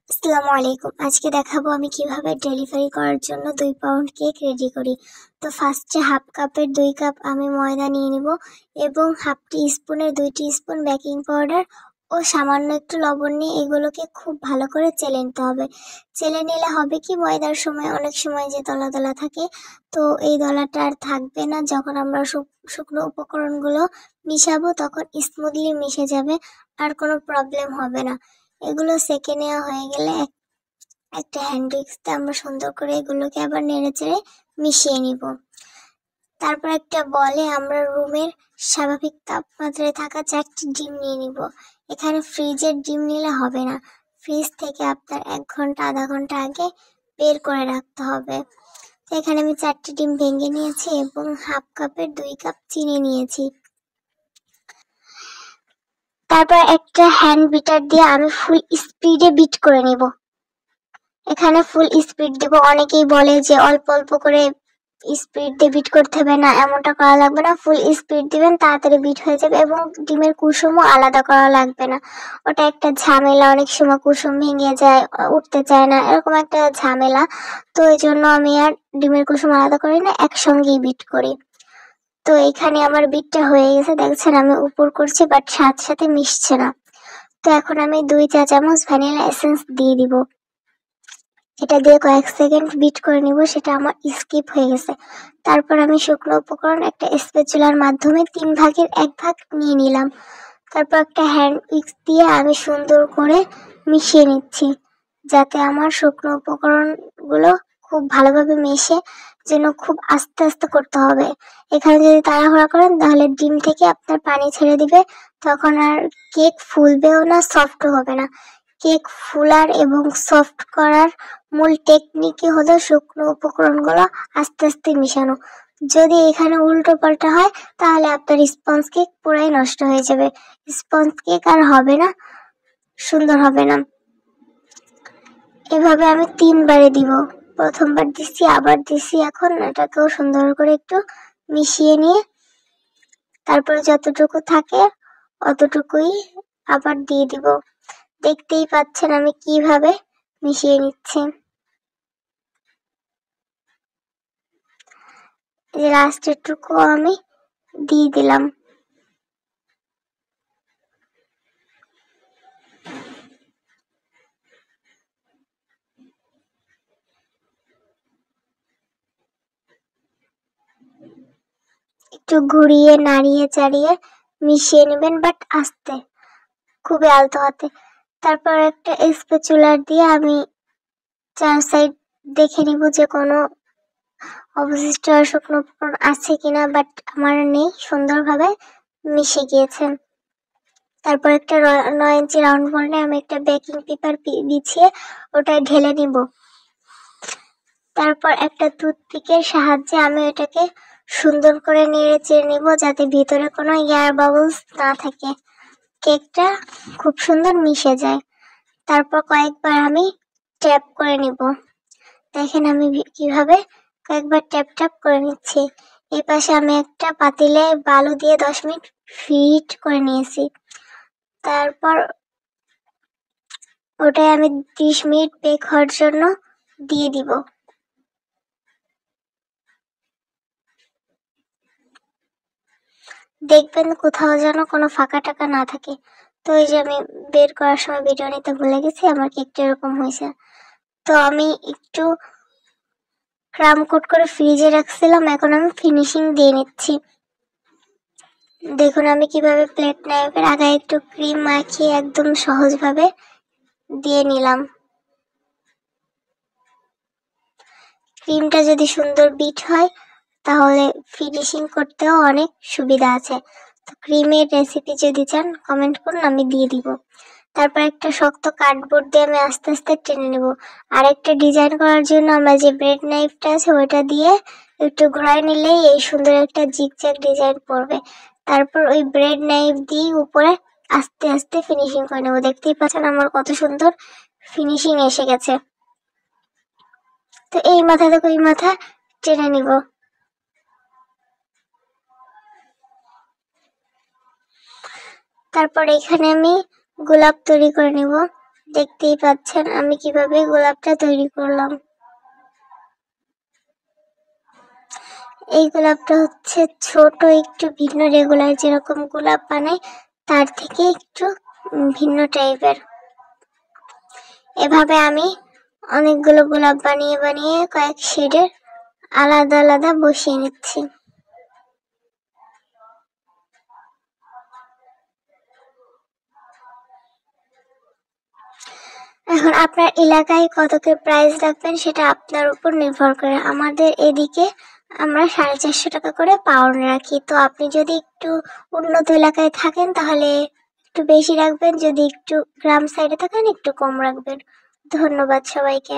আসসালামু আলাইকুম। আজকে দেখাবো আমি কিভাবে ডেলিভারি করার জন্য 2 পাউন্ড কেক রেডি করি। তো ফার্স্টে হাফ কাপের 2 কাপ আমি ময়দা নিয়ে নিব এবং হাফ টি স্পুনের 2 টি স্পুন বেকিং পাউডার ও সামান্য একটু লবণ নিয়ে এগুলোকে খুব ভালো করে চেলে নিতে হবে। চেলে নিলে হবে কি, ময়দার সময় অনেক সময় যে দলা দলা থাকে, তো এই দলাটা আর থাকবে না। যখন আমরা শুকনো উপকরণগুলো মিশাবো তখন স্মুথলি মিশে যাবে, আর কোনো প্রবলেম হবে না। এগুলো সেকে নেওয়া হয়ে গেলে একটা হ্যান্ড উইক্সতে আমরা সুন্দর করে এগুলোকে আবার নেড়ে চেড়ে মিশিয়ে নিব। তারপর একটা বলে আমরা রুমের স্বাভাবিক তাপমাত্রায় থাকা 4টি ডিম নিয়ে নিব। এখানে ফ্রিজের ডিম নিলে হবে না, ফ্রিজ থেকে আপনার 1 ঘন্টা আধা ঘন্টা আগে বের করে রাখতে হবে। তো এখানে আমি 4টি ডিম ভেঙে নিয়েছি এবং হাফ কাপের 2 কাপ চিনি নিয়েছি। তারপর একটা হ্যান্ড বিটার দিয়ে আমি ফুল স্পিডে বিট করে নিব। এখানে ফুল স্পিড দেব। অনেকেই বলে যে অল্প অল্প করে স্পিড দিয়ে বিট করতে হবে, না এমনটা করা লাগবে না, ফুল স্পিড দিবেন, তাড়াতাড়ি বিট হয়ে যাবে এবং ডিমের কুসুমও আলাদা করা লাগবে না। ওটা একটা ঝামেলা, অনেক সময় কুসুম ভেঙে যায়, উঠতে চায় না, এরকম একটা ঝামেলা। তো এই জন্য আমি আর ডিমের কুসুম আলাদা করি না, একসঙ্গেই বিট করি। তো এখানে আমার বিটটা হয়ে গেছে, দেখছেন আমি উপর করছি বাট সাথে সাথে মিশছে না। তো এখন আমি 2 চা চামচ ভ্যানিলা এসেন্স দিয়ে দিব। এটা দিয়ে কয়েক সেকেন্ড বিট করে নিব, সেটা আমার স্কিপ হয়ে গেছে। তারপর আমি শুকনো উপকরণ একটা স্প্যাচুলার মাধ্যমে 3 ভাগের 1 ভাগ নিয়ে নিলাম। তারপর একটা হ্যান্ড উইক্স দিয়ে আমি সুন্দর করে মিশিয়ে নিচ্ছি, যাতে আমার শুকনো উপকরণগুলো খুব ভালোভাবে মেশে। যেন খুব আস্তে আস্তে করতে হবে। এখানে যদি তাড়াহুড়া করেন তাহলে ডিম থেকে আপনার পানি ছেড়ে দিবে, তখন আর কেক ফুলবেও না, সফটও হবে না। কেক ফুলার এবং সফট করার মূল টেকনিকই হলো শুকনো উপকরণগুলো আস্তে আস্তে মিশানো। যদি এখানে উল্টো পাল্টা হয় তাহলে আপনার স্পঞ্জ কেক পুরাই নষ্ট হয়ে যাবে, স্পঞ্জ কেক আর হবে না, সুন্দর হবে না। এভাবে আমি 3বারে দিব, প্রথমবার দিছি আবার দিছি। এখন এটাকেও সুন্দর করে একটু মিশিয়ে নিয়ে তারপরে যতটুকু থাকে অতটুকুই আবার দিয়ে দিব। দেখতেই পাচ্ছেন আমি কিভাবে মিশিয়ে নিচ্ছি। এই লাস্টের টুকু আমি দিয়ে দিলাম। একটু ঘুরিয়ে নাড়িয়ে চাড়িয়ে মিশিয়ে নেবেন, বাট আস্তে, খুবই আলতো হাতে। তারপর একটা স্প্যাচুলার দিয়ে আমি 4 সাইড দেখে নিব যে কোনো অবশিষ্ট শুকনো উপকরণ আছে কিনা, বাট আমার নেই, সুন্দরভাবে মিশে গিয়েছে। তারপর একটা 9 ইঞ্চি রাউন্ড মোল্ডে আমি একটা বেকিং পেপার বিছিয়ে ওটায় ঢেলে নিব। তারপর একটা টুথপিকের সাহায্যে আমি এটাকে সুন্দর করে নেড়ে চেড়ে নিব, যাতে ভিতরে কোনো এয়ার বাবলস না থাকে, কেকটা খুব সুন্দর মিশে যায়। তারপর কয়েকবার আমি ট্যাপ করে নিব। দেখেন আমি কিভাবে কয়েকবার ট্যাপ ট্যাপ করে নিচ্ছি। এই পাশে আমি একটা পাতিলে বালু দিয়ে 10 মিনিট হিট করে নিয়েছি। তারপর ওটাই আমি 30 মিনিট বেক হওয়ার জন্য দিয়ে দিব। দেখবেন কোথাও যেন কোনো ফাঁকা টাকা না থাকে। তো এই যে আমি বের করার সময় ভিডিও নিতে ভুলে গেছি, আমার কেকটা এরকম হয়েছে। তো আমি একটু ক্রাম কোট করে ফ্রিজে রাখছিলাম, এখন আমি ফিনিশিং দিয়ে নিচ্ছি। দেখুন আমি কিভাবে প্লেট নাইফের আগায় একটু ক্রিম মাখিয়ে একদম সহজভাবে দিয়ে নিলাম। ক্রিমটা যদি সুন্দর বিট হয় তাহলে ফিনিশিং করতেও অনেক সুবিধা আছে। তো ক্রিমের রেসিপি যদি চান কমেন্ট করুন, আমি দিয়ে দিব। তারপর একটা শক্ত কার্ডবোর্ড দিয়ে আমি আস্তে আস্তে টেনে নেব। আর একটা ডিজাইন করার জন্য আমরা যে ব্রেড নাইফটা আছে ওইটা দিয়ে একটু ঘোরায় নিলেই এই সুন্দর একটা জিগজ্যাগ ডিজাইন পড়বে। তারপর ওই ব্রেড নাইফ দিয়ে উপরে আস্তে আস্তে ফিনিশিং করে নেব। দেখতেই পাচ্ছেন আমার কত সুন্দর ফিনিশিং এসে গেছে। তো এই মাথা থেকে ওই মাথা টেনে নিব। তারপর এখানে আমি গোলাপ তৈরি করে নিব। দেখতেই পাচ্ছেন আমি কিভাবে গোলাপটা তৈরি করলাম। এই গোলাপটা হচ্ছে ছোট, একটু ভিন্ন, রেগুলার যেরকম গোলাপ বানাই তার থেকে একটু ভিন্ন টাইপের। এভাবে আমি অনেকগুলো গোলাপ বানিয়ে বানিয়ে কয়েক শেডের আলাদা আলাদা বসিয়ে নিচ্ছি। এখন আপনার এলাকায় কত করে প্রাইস রাখবেন সেটা আপনার উপর নির্ভর করে। আমাদের এদিকে আমরা 450 টাকা করে পাউন্ড রাখি। তো আপনি যদি একটু উন্নত এলাকায় থাকেন তাহলে একটু বেশি রাখবেন, যদি একটু গ্রাম সাইডে থাকেন একটু কম রাখবেন। ধন্যবাদ সবাইকে।